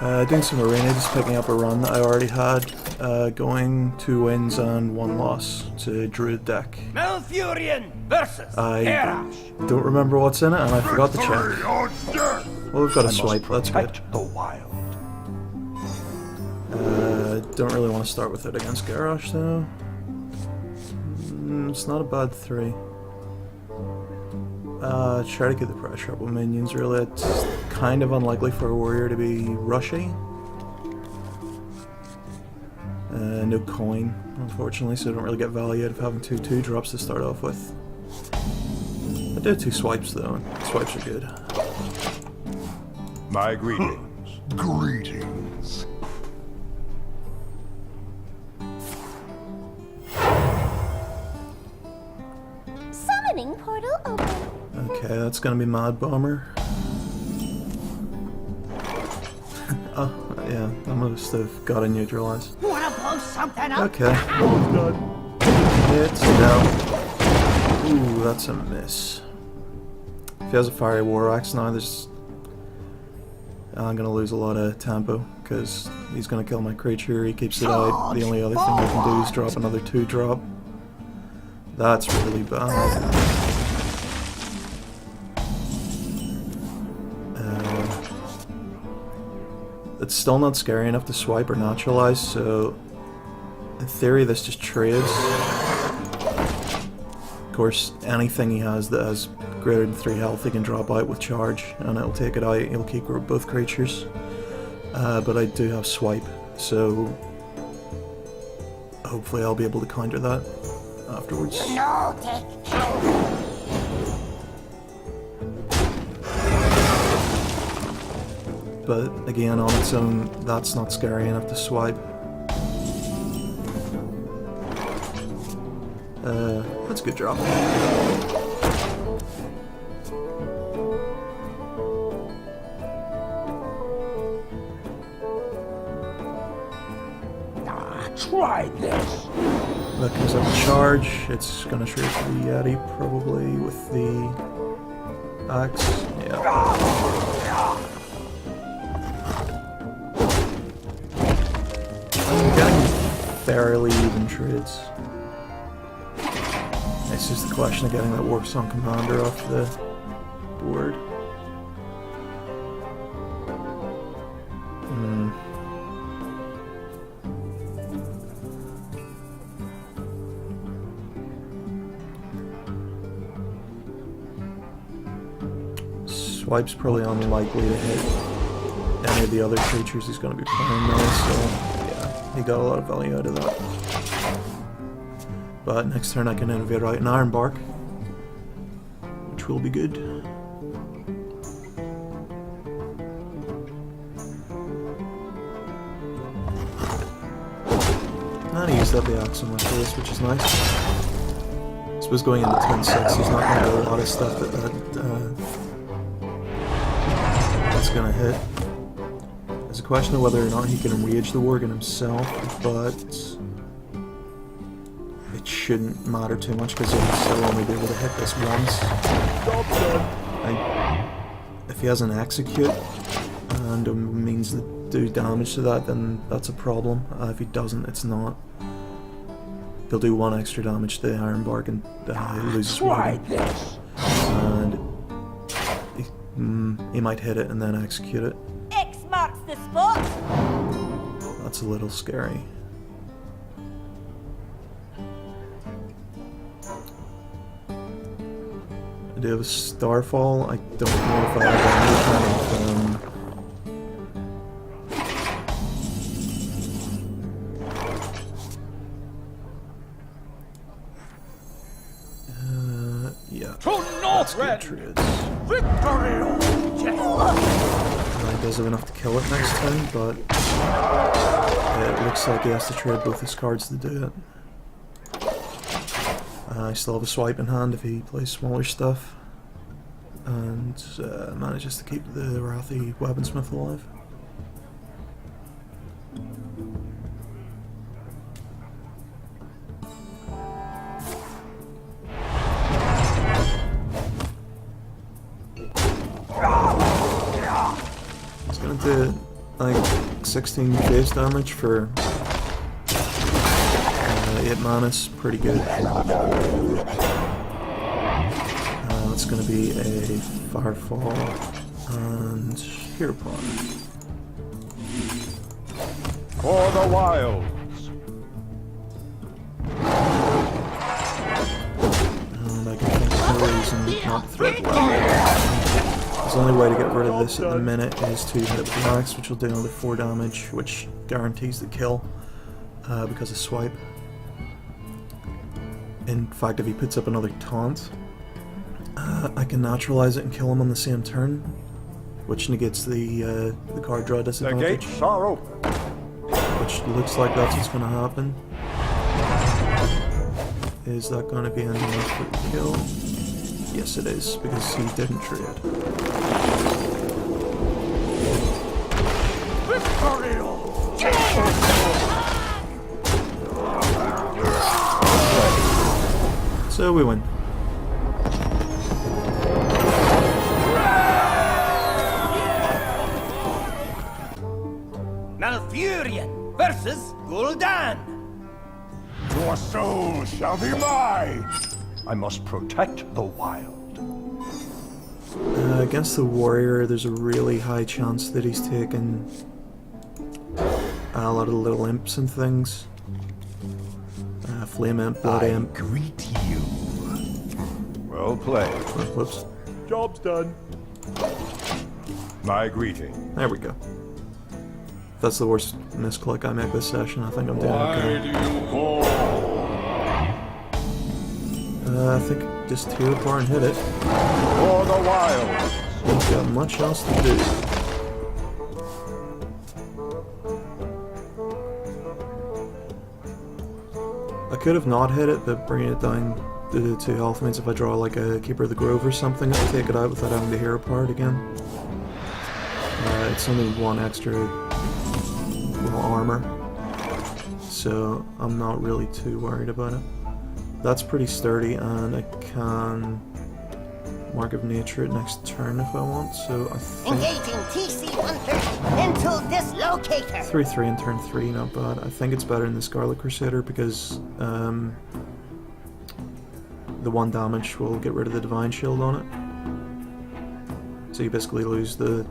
Doing some arena, just picking up a run that I already had. Going 2 wins and 1 loss to Druid deck. Malfurion versus I don't remember what's in it, and I forgot to check. Well, we've got a swipe, that's good. The wild. Don't really want to start with it against Garrosh though. It's not a bad 3. Try to get the pressure up with minions, really. It's kind of unlikely for a warrior to be rushy. No coin, unfortunately, so I don't really get value out of having 2 drops to start off with. I do have 2 swipes though, and swipes are good. My greetings. Greetings. Summoning portal open. Okay, that's gonna be Mad Bomber. Oh, yeah, I must have got a neutralize. Wanna blow something up? Okay. It's down. Ooh, that's a miss. If he has a Fiery War Axe now, I'm gonna lose a lot of tempo, because he's gonna kill my creature, he keeps it out. The only other thing I can do is drop another 2-drop. That's really bad. It's still not scary enough to swipe or naturalize, so in theory this just trades. Of course, anything he has that has greater than 3 health he can drop out with charge, and it'll take it out, he'll keep both creatures. But I do have swipe, so hopefully I'll be able to counter that afterwards. No, take care. But again, on its own, that's not scary enough to swipe. That's a good drop. Try this. That comes up with charge. It's gonna trade for the Yeti probably with the axe. Yeah. I'm getting fairly even trades. It's just the question of getting that Warpstone Commander off the board. Swipe's probably unlikely to hit any of the other creatures he's going to be playing now, so yeah, he got a lot of value out of that. But next turn I can innovate out an Iron Bark, which will be good. And he used up the axe on my face, which is nice. I suppose going into turn 6 he's not going to do a lot of stuff that's going to hit. There's a question of whether or not he can enrage the Worgen himself, but it shouldn't matter too much because he'll still only be able to hit this once. If he has an execute and a means to do damage to that, then that's a problem. If he doesn't, it's not. He'll do 1 extra damage to the Iron Bark and he loses Worgen. And he might hit it and then execute it. X marks the spot. That's a little scary. I do have a Starfall. I don't know if I have any kind of yeah. That's good trades. He does have enough to kill it next turn, but it looks like he has to trade both his cards to do it. I still have a swipe in hand if he plays smaller stuff, and manages to keep the Wrathy Weaponsmith alive. like 16 base damage for 8 mana, pretty good. It's going to be a Firefall and Hero Pod. For the wilds. And I can think of no reason not to throw it away. The only way to get rid of this at the minute is to hit Blacks, which will do another 4 damage, which guarantees the kill because of swipe. In fact, if he puts up another taunt, I can naturalize it and kill him on the same turn, which negates the card draw The disadvantage. gates are open. Which looks like that's what's going to happen. Is that going to be enough for the kill? Yes, it is, because he didn't trade. So we win. Malfurion versus Gul'dan. Your soul shall be mine. I must protect the wild. Against the warrior, there's a really high chance that he's taken a lot of little imps and things. Flame imp, blood imp. Greet you. Well played. Oh, whoops. Job's done. My greeting. There we go. If that's the worst misclick I make this session, I think I'm doing okay. I think just tear apart and hit it. For the wild. Ain't got much else to do. I could have not hit it, but bringing it down to 2 health means if I draw like a Keeper of the Grove or something, it'll take it out without having to hear apart again. It's only 1 extra armor, so I'm not really too worried about it. That's pretty sturdy, and I can Mark of Nature it next turn if I want, so I think Engaging TC-130 into dislocator. 3/3 in turn 3, not bad. I think it's better than the Scarlet Crusader because the 1 damage will get rid of the Divine Shield on it. So you basically lose the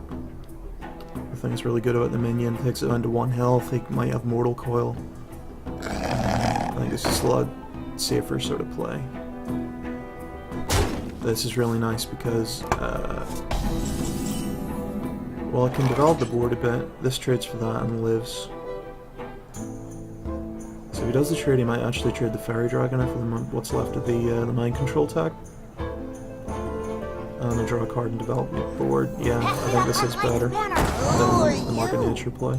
thing that's really good about the minion, takes it down to 1 health, he might have Mortal Coil. I think it's just a lot safer sort of play. This is really nice because, well, I can develop the board a bit. This trades for that and lives. So if he does the trade, he might actually trade the Fairy Dragon for what's left of the Mind Control tag. And I draw a card and develop the board. Yeah, I think this is better than the Mark of Nature play.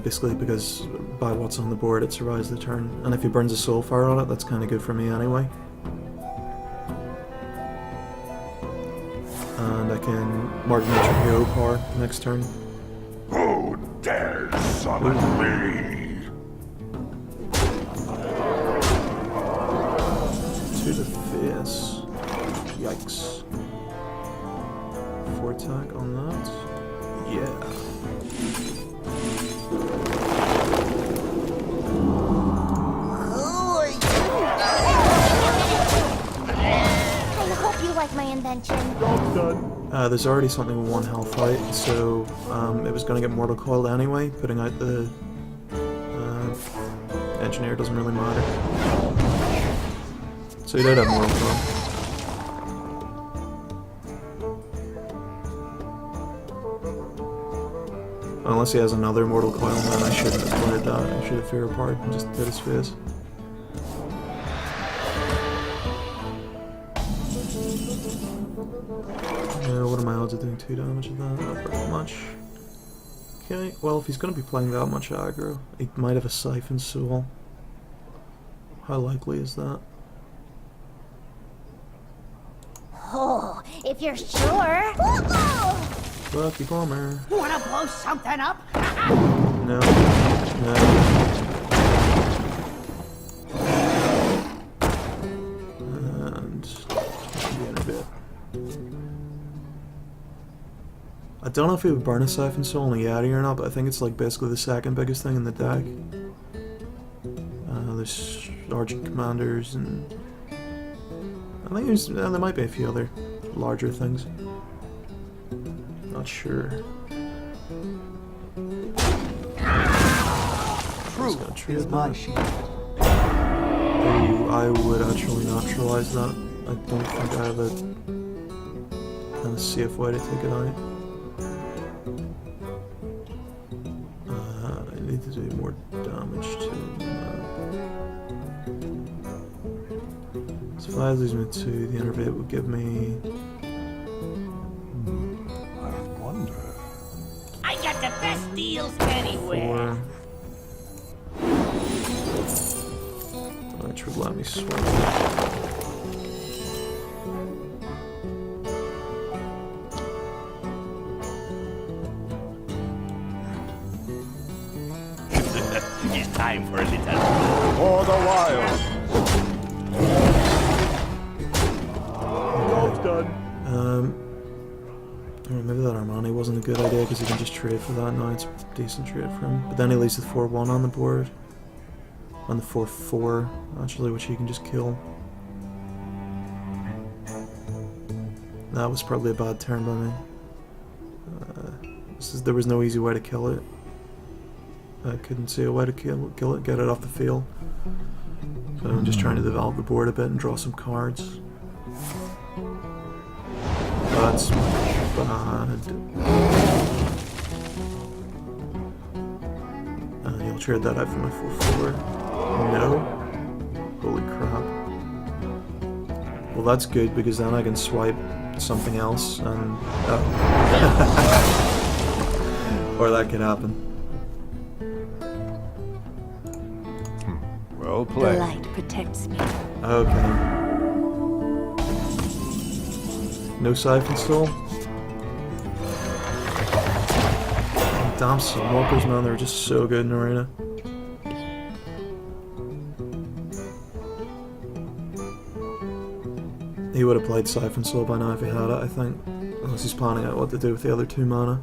Basically because by what's on the board it survives the turn, and if he burns a Soulfire on it, that's kind of good for me anyway. And I can Mark of Nature Hero Power next turn. Who dares summon me? To the face. Yikes. 4 attack on that. Yeah. Like my invention. Job's done. There's already something with 1 health fight, so it was going to get Mortal Coiled anyway. Putting out the Engineer doesn't really matter. So he did have Mortal Coil. Unless he has another Mortal Coil, then I shouldn't have played that. I should have Fear Apart and just did his face. What are my odds of doing 2 damage with that? Not very much. Okay, well if he's going to be playing that much aggro, he might have a Siphon Soul. How likely is that? Oh, if you're sure. Lucky Bomber. Wanna blow something up? No. No. bit. I don't know if he would burn a Siphon Soul in a Yeti or not, but I think it's like basically the second biggest thing in the deck. There's Argent Commanders and I think there might be a few other larger things. Not sure. Truth is my shield. Oh, I would actually naturalize that. I don't think I have a kind of safe way to take it out. I need to do more damage to that. So if I lose my 2, the Innervate would give me... I wonder. I got the best deals anywhere. 4. Which would let me swipe. It's time for a little. For the wild. Job's done. Maybe that Armani wasn't a good idea because he can just trade for that. No, it's a decent trade for him. But then he leaves the 4-1 on the board. On the 4-4, actually, which he can just kill. That was probably a bad turn by me. There was no easy way to kill it. I couldn't see a way to kill it, get it off the field. So I'm just trying to develop the board a bit and draw some cards. That's bad. He'll trade that out for my 4-4. No. Holy crap. Well, that's good because then I can swipe something else and... or that could happen. Well The played. light protects me. Okay. No Siphon Soul? Damn Sunwalkers, man, they were just so good in Arena. He would have played Siphon Soul by now if he had it, I think. Unless he's planning out what to do with the other 2 mana.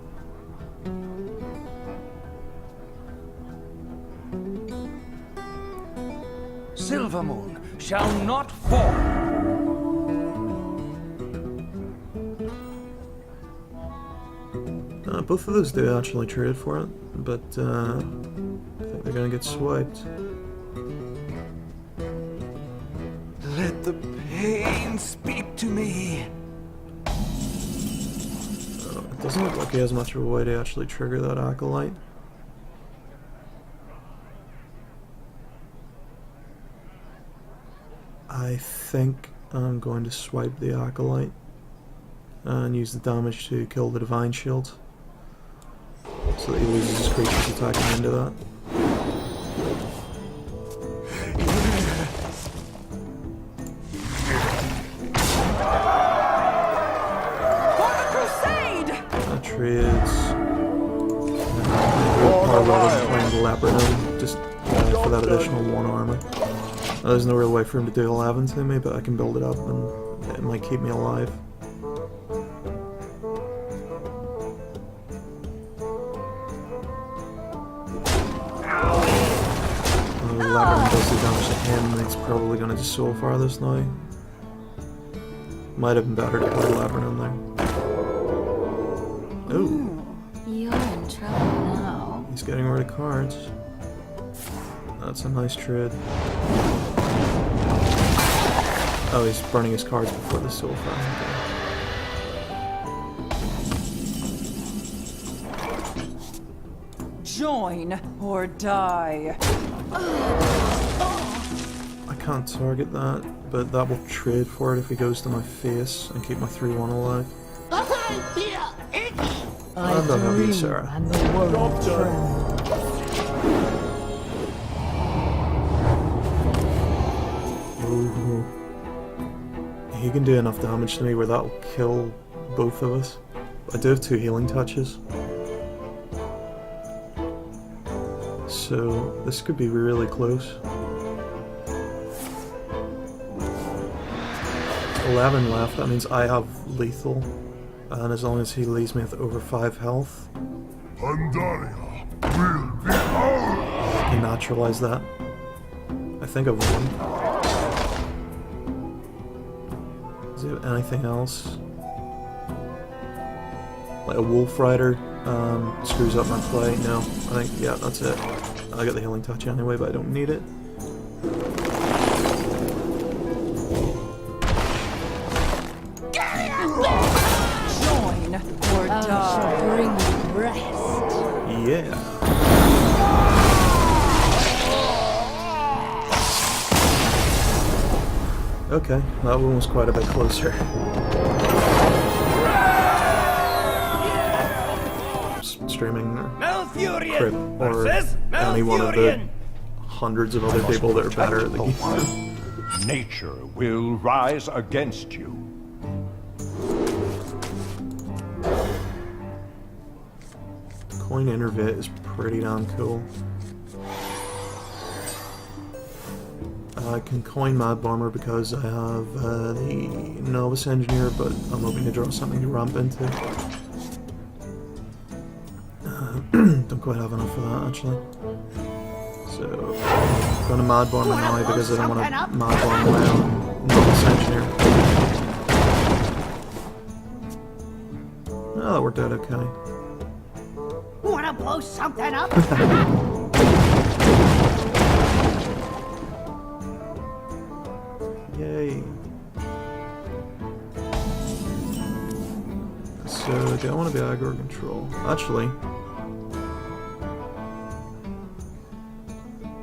Silvermoon shall not fall. Both of those do actually trade for it, but I think they're gonna get swiped. Let the pain speak to me. It doesn't look like he has much of a way to actually trigger that Acolyte. I think I'm going to swipe the Acolyte and use the damage to kill the Divine Shield so that he loses his creatures attacking into that. That trades. Rather than playing the Leopard just for that additional 1 armor. There's no real way for him to do 11 to me, but I can build it up and it might keep me alive. The Leopard does the damage to him, and it's probably going to just soul fire this now. Might have been better to put a Leopard in there. Oh, You're in trouble now. he's getting rid of cards. That's a nice trade. Oh, he's burning his cards before the soul fire. Join or die. I can't target that, but that will trade for it if he goes to my face and keep my 3-1 alive. I feel icky. And I'll have you, Sarah. And the world trembles. Ooh. He can do enough damage to me where that'll kill both of us. I do have 2 healing touches. So this could be really close. 11 left. That means I have lethal. And as long as he leaves me with over 5 health, Pandaria will be ours! I can naturalize that. I think I've won. Does he have anything else? Like a wolf rider screws up my play. No, I think, yeah, that's it. I got the healing touch anyway, but I don't need it. Join or die. Bring you rest. Yeah. Okay, that one was quite a bit closer. Streaming Crip or any one of the hundreds of other people that are better at the game. Nature will rise against you. Coin Innervate is pretty damn cool. I can coin Mad Bomber because I have the Novice Engineer, but I'm hoping to draw something to ramp into. Don't quite have enough for that actually. So I'm going to Mad Bomber now because I don't want to Mad Bomber my own Novice Engineer. Oh, that worked out okay. Wanna blow something up? Yay. So, do I want to be aggro control? Actually,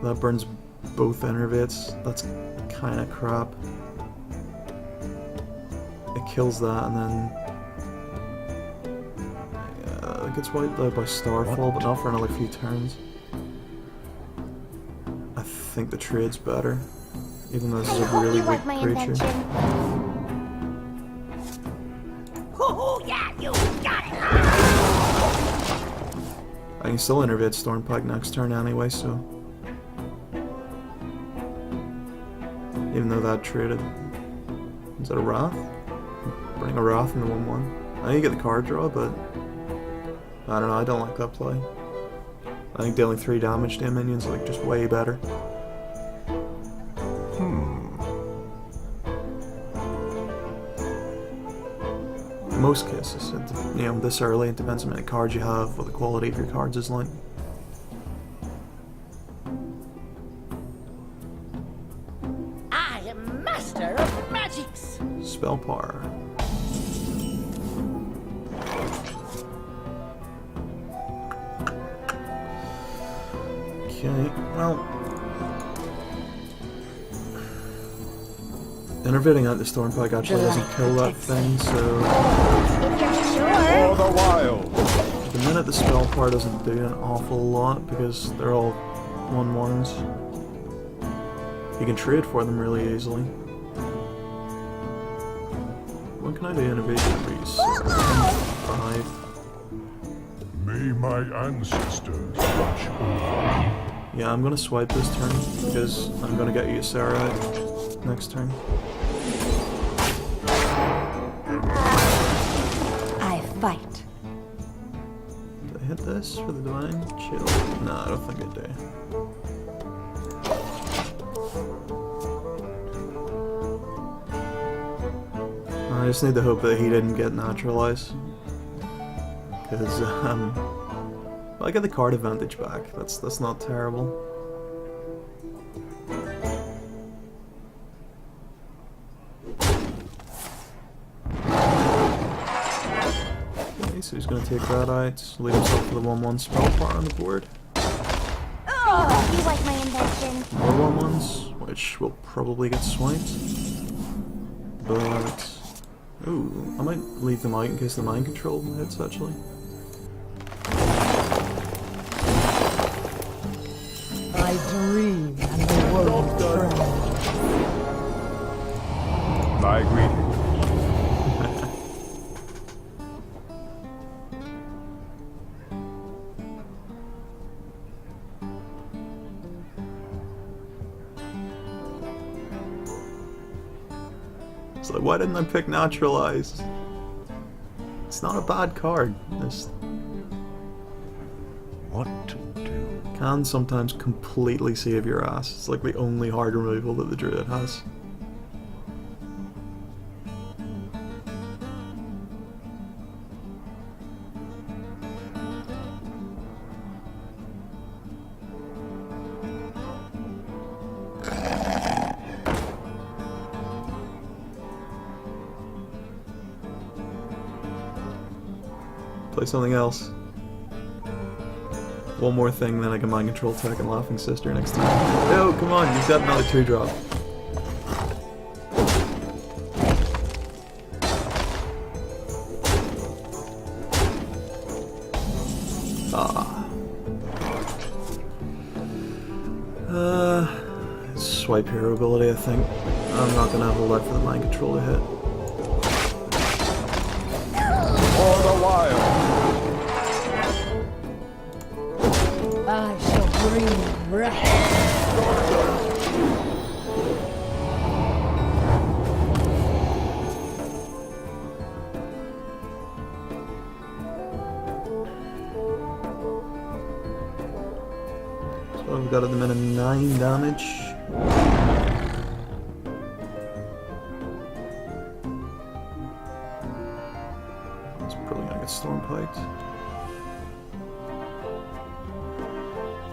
that burns both Enervates. That's kind of crap. It kills that and then it gets wiped out by Starfall, but not for another few turns. I think the trade's better, even though this is a Hope really you like weak my creature. invention. Oh, yeah, you got it. I can still Innervate Stormpike next turn anyway, so... Even though that traded... Is that a Wrath? Bring a Wrath in the 1-1. I know you get the card draw, but... I don't know, I don't like that play. I think dealing 3 damage to minions is like just way better. In most cases, you know, this early, it depends on how many cards you have, what the quality of your cards is like. I am master of magics. Spell power. Okay, well... Innervating out the Stormpike actually doesn't kill that thing, so... If you're For sure. the wild! The minute the spell power doesn't do an awful lot, because they're all 1/1s. You can trade for them really easily. What can I do? Innovation increase. 5. May my ancestors watch over. Yeah, I'm gonna swipe this turn because I'm gonna get you Sarah next turn. I fight. Did I hit this for the divine? Chill. No, I don't think I do. I just need to hope that he didn't get naturalized. Because, well, I get the card advantage back. That's not terrible. Okay, so he's gonna take that out, leave himself with a 1/1 spell power on the board. Oh, you like my invention. More 1/1s, which will probably get swiped. But... ooh, I might leave them out in case the mind control hits, actually. I dream and the world trembles. My greetings. It's like, why didn't I pick Naturalize? It's not a bad card. This What to do? can sometimes completely save your ass. It's like the only hard removal that the Druid has. Play something else. One more thing, then I can mind control Tech and Laughing Sister next time. Oh, come on, you've got another 2-drop. Swipe hero ability, I think. I'm not gonna have a lot for the mind control to hit. For the wild. I shall bring rest. So we've got at the minute 9 damage. It's probably gonna get storm piked.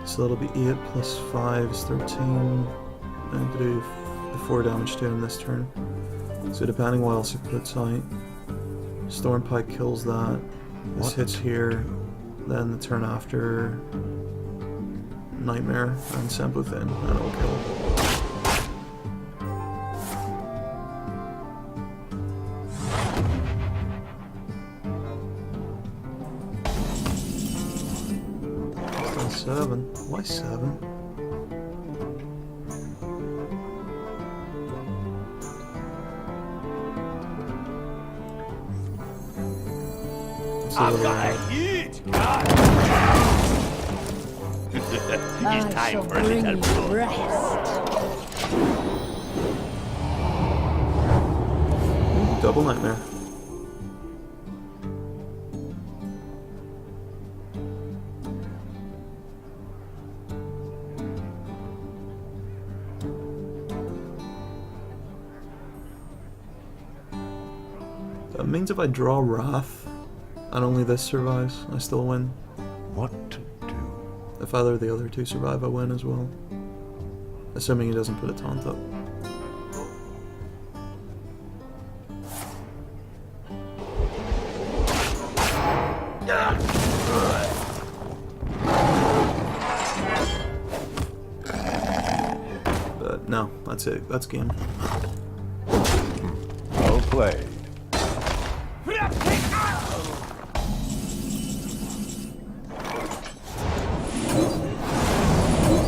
So that'll be 8 plus 5 is 13. I have to do the 4 damage to him this turn. So depending what else it puts out, storm pike kills that. This hits here. Then the turn after, Nightmare and Send both in, and it'll kill. Still 7. Why 7? I'm gonna eat, God. I It's time shall for a bring little you blood. rest. Double Nightmare. That means if I draw Wrath, and only this survives, I still win. What to do? If either of the other 2 survive, I win as well. Assuming he doesn't put a taunt up. But no, that's it. That's game. Well played.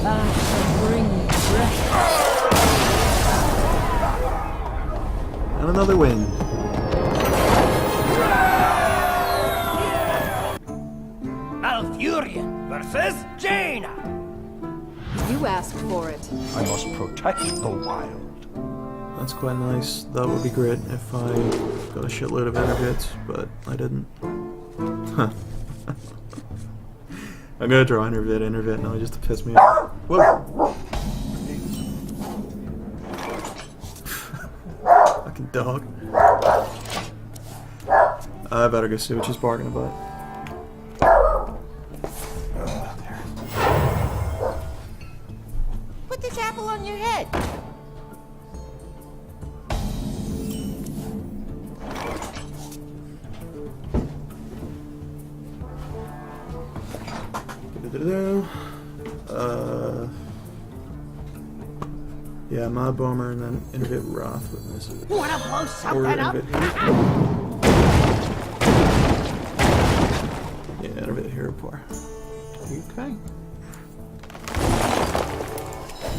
I shall bring you rest. And another win. Malfurion versus Jaina. You asked for it. I must protect the wild. That's quite nice. That would be great if I got a shitload of energets, but I didn't. I'm gonna draw Innervit now just to piss me off. Whoa! Fucking dog. I better go see what she's barking about. Put this apple on your head. Yeah, my bomber and then Innervit Wrath with this. Wanna blow Or something up? Innervit Hero. Yeah, Innervit Hero Power. Okay.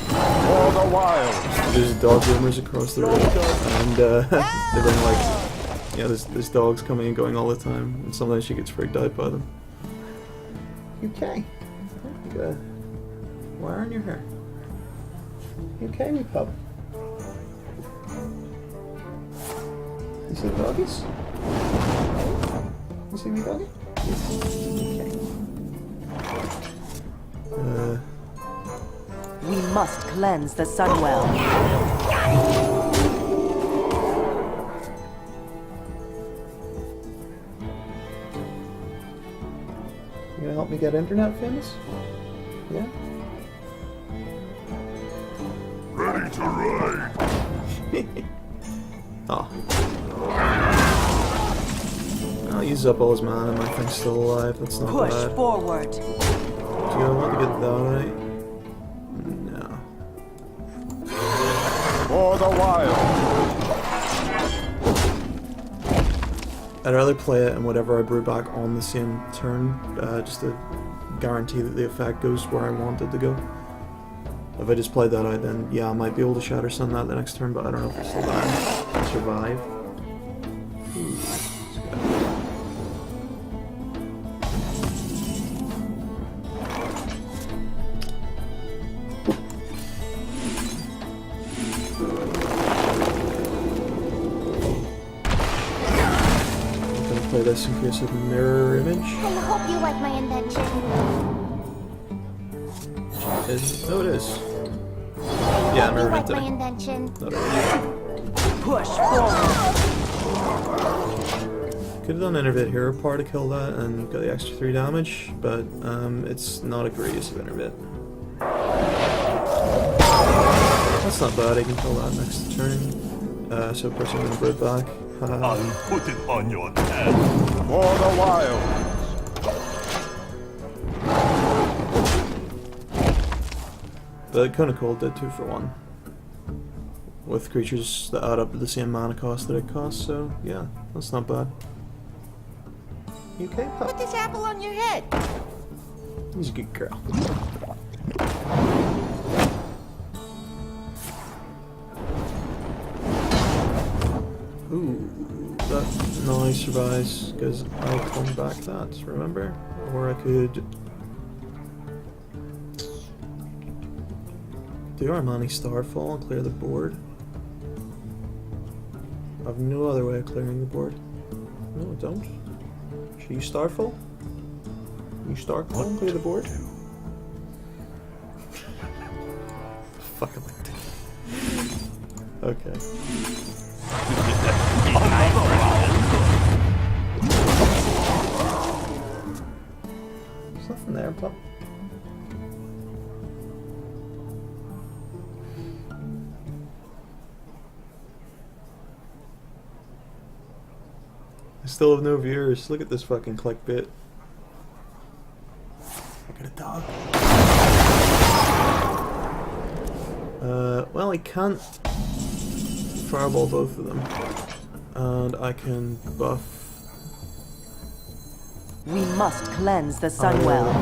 For the wild. There's dog rumors across the road, and they bring like, yeah, there's dogs coming and going all the time, and sometimes she gets freaked out by them. Okay. Good. Wire in your hair. You okay, me pup? You see the doggies? You see me doggy? Yes. Okay. We must cleanse the Sunwell. You gonna help me get internet famous? Yeah? Ready to ride! Oh. I'll use up all his mana, my thing's still alive, that's not Push bad. forward. Do you want to get that right? No. For the wild! I'd rather play it and whatever I brew back on the same turn, just to guarantee that the effect goes where I want it to go. If I just play that out, then yeah, I might be able to Shatter Sun that the next turn, but I don't know if I still survive. Ooh, that's good. I'm gonna play this in case of mirror image. I hope you like my invention. Oh, it is. Yeah, I You never like meant my it. invention. Push forward. Could have done Innervate Hero Power to kill that and got the extra 3 damage, but it's not a great use of Innervate. That's not bad, I can kill that next turn. So of course I'm gonna brew it back. Haha. I'll put it on your head! For the wild! But kinda cool, did 2 for 1. With creatures that add up to the same mana cost that it costs, so yeah, that's not bad. You okay, pup? Put this apple on your head. He's a good girl. Ooh, that noise survives because I come back that, remember? Or I could do Armani Starfall and clear the board. I have no other way of clearing the board. No, I don't. Should you Starfall? You Starfall and clear the board? Fuck am I doing? Okay. There's nothing there, pup. I still have no viewers. Look at this fucking clickbait. Look at a dog. Well, I can't fireball both of them. And I can buff. We must cleanse the Sunwell.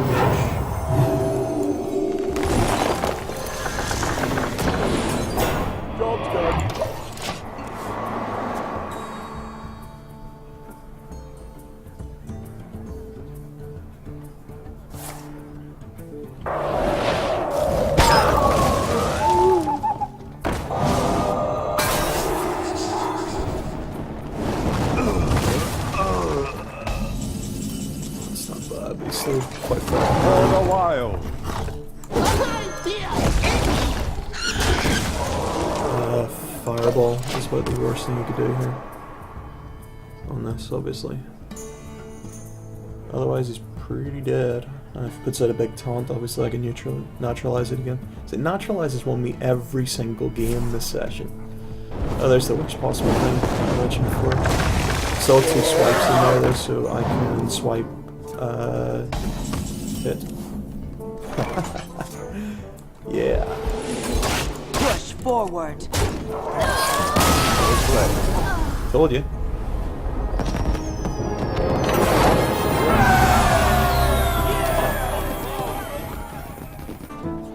Job's done! It's not bad, but he's still quite far. For the wild! Fireball is about the worst thing you could do here. On this, obviously. Otherwise, he's pretty dead. And if it puts out a big taunt, obviously I can neutralize it again. So it neutralizes one me every single game this session. Oh, there's the worst possible thing I mentioned before. Still 2 swipes in there though, so I can swipe hit. Yeah. Push forward. Told you.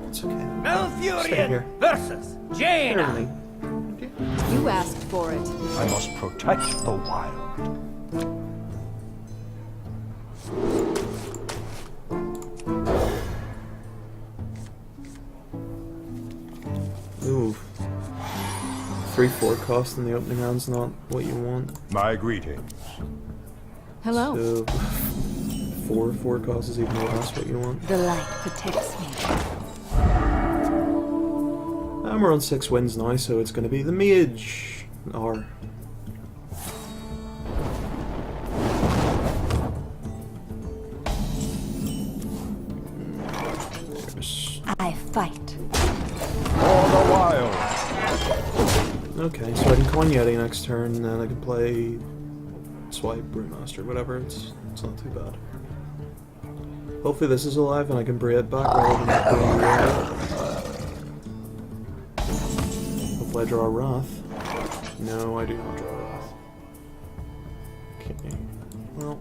It's okay. Stay Malfurion here. versus Jaina. Everything. You asked for it. I must protect the wild. Ooh. 3/4 cost in the opening hand's not what you want. My greetings. Hello. So 4/4 cost is even less what you want. The light protects me. And we're on 6 wins now, so it's going to be the mage. Or I fight. For the wild. okay, so I can coin Yeti next turn, and then I can play Swipe, Brewmaster, whatever. It's not too bad. Hopefully this is alive and I can bring it back rather than putting the Hopefully I draw a Wrath. No, I do not draw a Wrath. Okay. Well.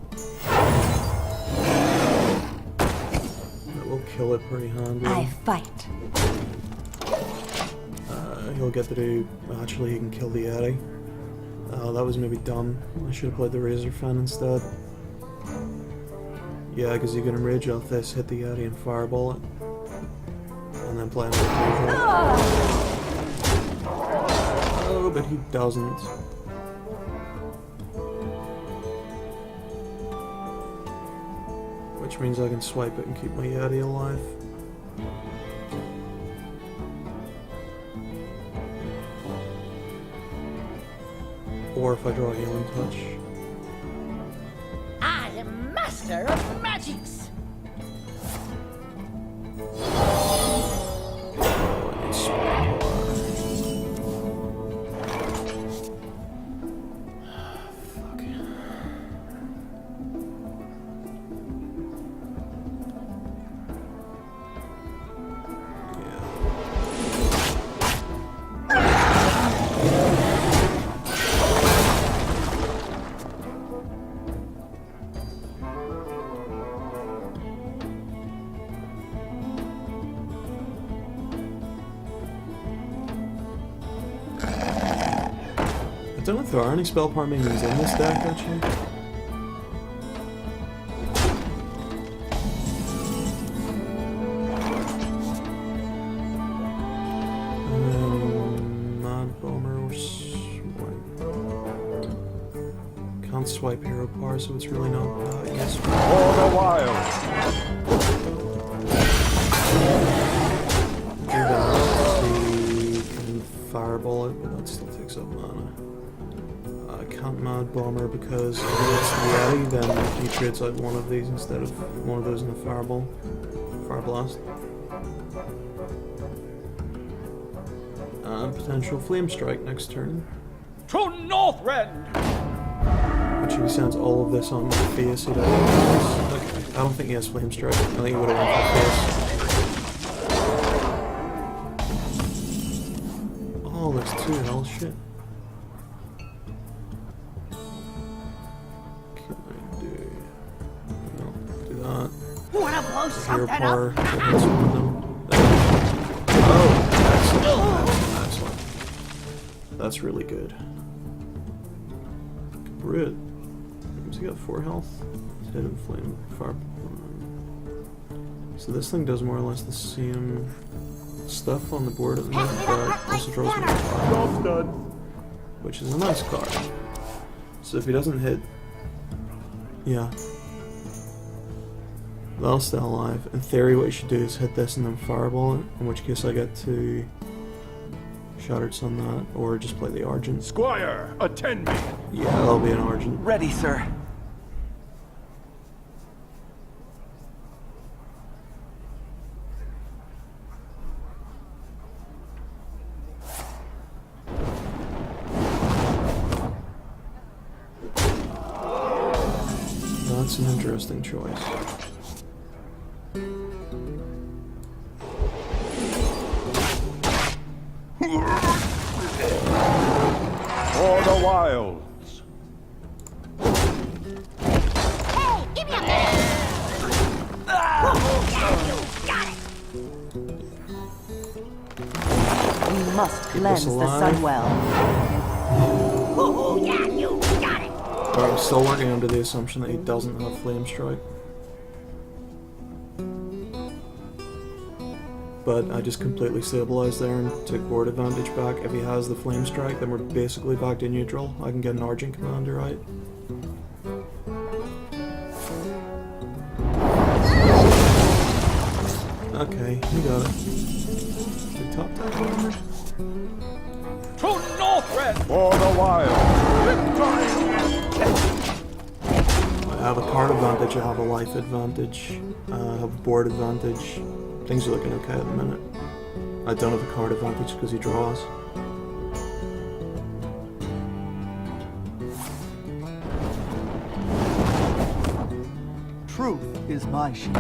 That will kill it pretty handily. I fight. He'll get to do... Actually, he can kill the Yeti. That was maybe dumb. I should have played the Razor Fan instead. Yeah, because you can Enrage off this, hit the Yeti and Fireball it. And then play another casual. Oh, but he doesn't. Which means I can swipe it and keep my Yeti alive. Or if I draw a Healing Touch. I am master of magics. I don't know if there are any spell power minions in this deck, actually. Mad Bomber or Swipe. Can't swipe hero power, so it's really not yes. For the wild. He can fireball it, but that still takes up mana. I can't Mad Bomber because if it's the Yeti, then he trades out one of these instead of one of those in the Fireball. Fire Blast. Potential Flame Strike next turn. To Northrend. Which if he sends all of this on my face, he'd have okay. I don't think he has Flame Strike. I think he would have went for face. Oh, there's 2 health shit. Wanna blow Hero something power. up? Oh, excellent. Excellent. That's really good. Brute. What's he got? 4 health? Hit and flame. Fire. So this thing does more or less the same stuff on the board at the minute, but also draws more fire. Which is a nice card. So if he doesn't hit... Yeah. That'll stay alive. In theory, what you should do is hit this and then fireball it, in which case I get to Shattered Sun that, or just play the Argent. Squire, attend me. Yeah, that'll be an Argent. Ready, sir. That's an interesting choice. For the wilds. Hey, give me a minute! You got it! We must Keep cleanse this the alive. Sunwell. Oh, yeah, you got it. But I'm still working under the assumption that he doesn't have Flame Strike. But but I just completely stabilized there and took board advantage back. If he has the Flame Strike, then we're basically back to neutral. I can get an Argent Commander out. Okay, you got it. The top tag over. To Northred for the wild. I have a card advantage, I have a life advantage, I have a board advantage. Things are looking okay at the minute. I don't have a card advantage because he draws. Truth is my shield.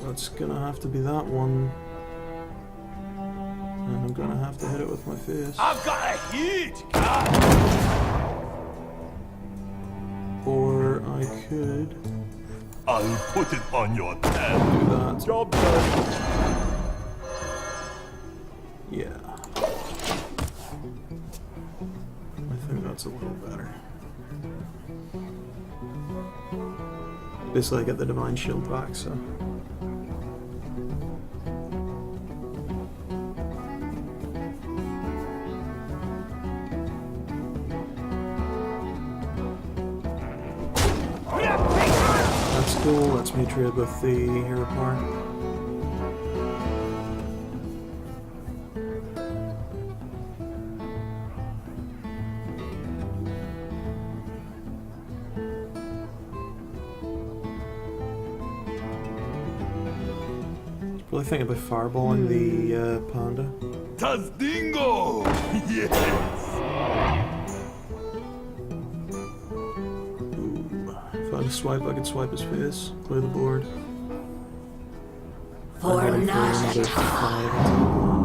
That's gonna have to be that one. And I'm gonna have to hit it with my face. I've got a huge cat. Or I could I'll put it on your tab. do that. Job done. Yeah. I think that's a little better. Basically I get the Divine Shield back, so... That's cool, that's me trade with the hero power. Really thinking about fireballing the panda. Tas dingo! Yes! If I had a swipe, I could swipe his face, clear the board. For I'm heading nothing. another 5 at some point.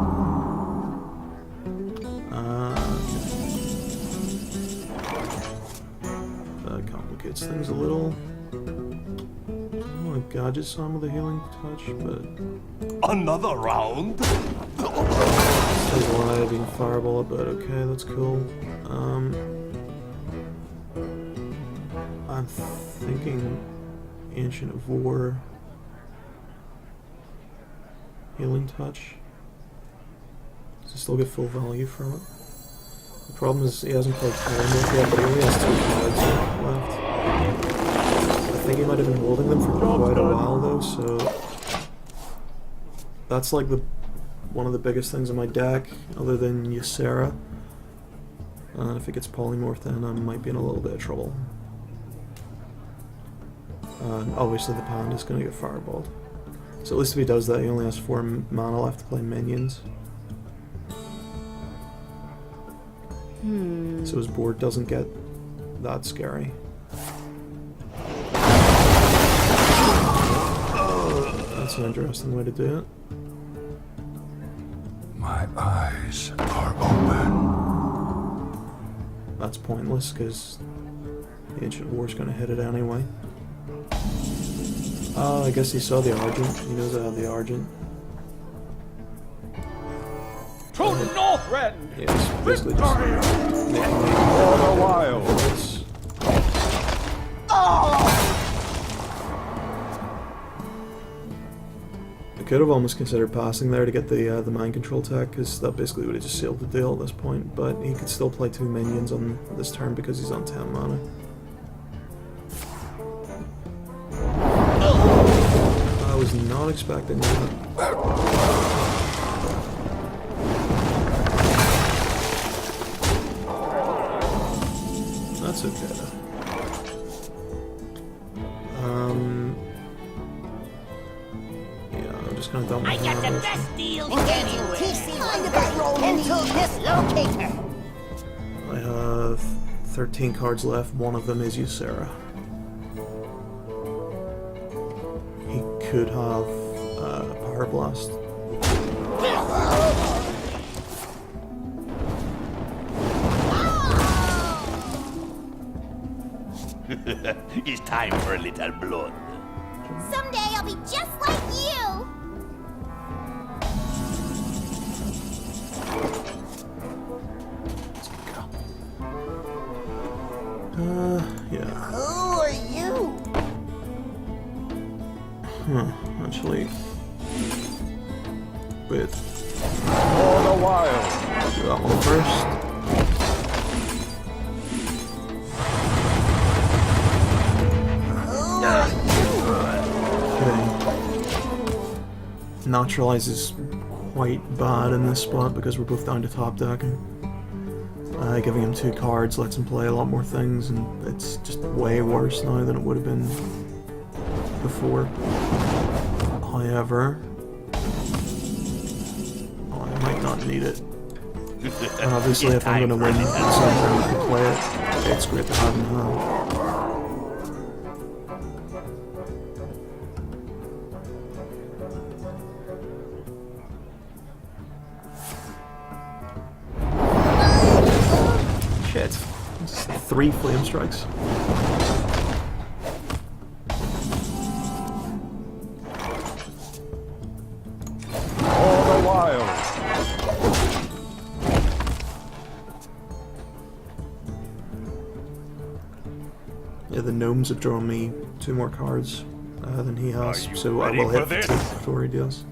That complicates things a little. Oh, I gadget some with a healing touch, but Another round? stays alive, you can fireball it, but okay, that's cool. I'm thinking Ancient of War, healing touch. Does he still get full value from it? The problem is he hasn't played Paramount yet, but he only has 2 cards left. I think he might have been holding them for quite a while though, so that's like one of the biggest things in my deck, other than Ysera. If it gets polymorphed, then I might be in a little bit of trouble. Obviously the Panda's gonna get fireballed. So at least if he does that, he only has 4 mana left to play minions. So his board doesn't get that scary. That's an interesting way to do it. My eyes are open. That's pointless because the Ancient War's gonna hit it anyway. I guess he saw the Argent. He knows I have the Argent. To Northred! Yeah, it's basically just making me For the wild. I could have almost considered passing there to get the mind control tech, because that basically would have just sealed the deal at this point, but he could still play 2 minions on this turn because he's on 10 mana. I was not expecting that. That's okay though. Yeah, I'm just gonna dump my I got the hand. best deals Engaging anywhere. TC mental dislocator. I have 13 cards left, one of them is Ysera. He could have Power Blast. It's time for a little blood. Someday I'll be just like you. Yeah. Who are you? For the wild. Do that one first. Okay. Naturalize is quite bad in this spot because we're both down to top decking. Giving him 2 cards lets him play a lot more things, and it's just way worse now than it would have been before. However, I might not need it. And obviously, if I'm going to win something to play it, it's great to have in hand. Shit. It's 3 flame strikes. For the wild. Yeah, the gnomes have drawn me 2 more cards than he has, Are you so I ready will for hit this? before he does.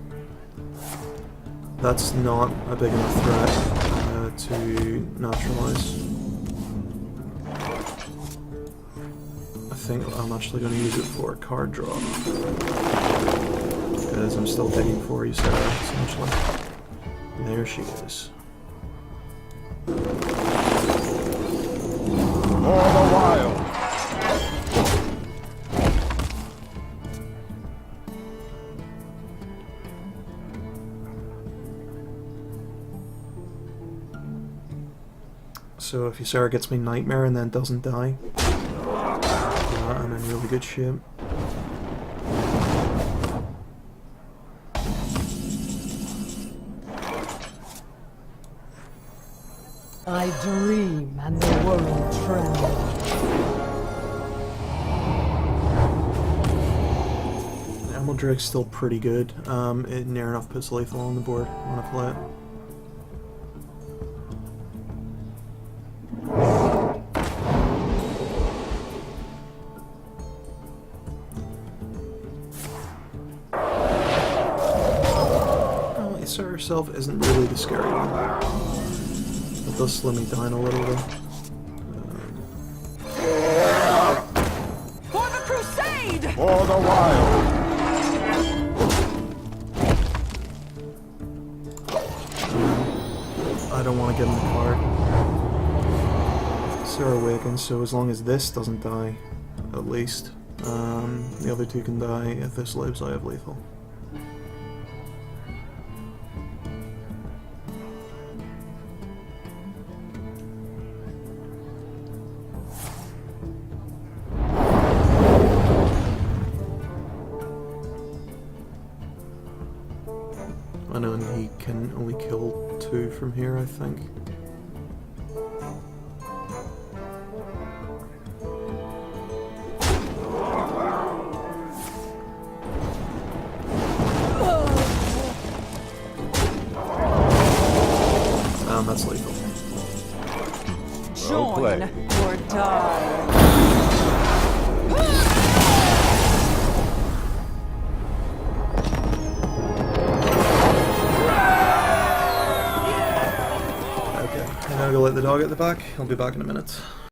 That's not a big enough threat to naturalize. I think I'm actually going to use it for a card draw. Because I'm still digging for you, Sarah, essentially. There she is. For the wild. So if Ysera gets me Nightmare and then doesn't die, I'm in really good shape. I dream and the world trembles. Emerald Drake's still pretty good. It near enough puts lethal on the board when I play it. Ysera herself isn't really the scary one. It does slow me down a little bit. For the crusade! For the wild. I don't want to give him the card. Ysera awakens, so as long as this doesn't die, at least, the other 2 can die. If this lives, I have lethal. I know he can only kill 2 from here, I think. That's lethal. Well played. Join or die. Okay, I'm gonna go let the dog at the back. I'll be back in a minute.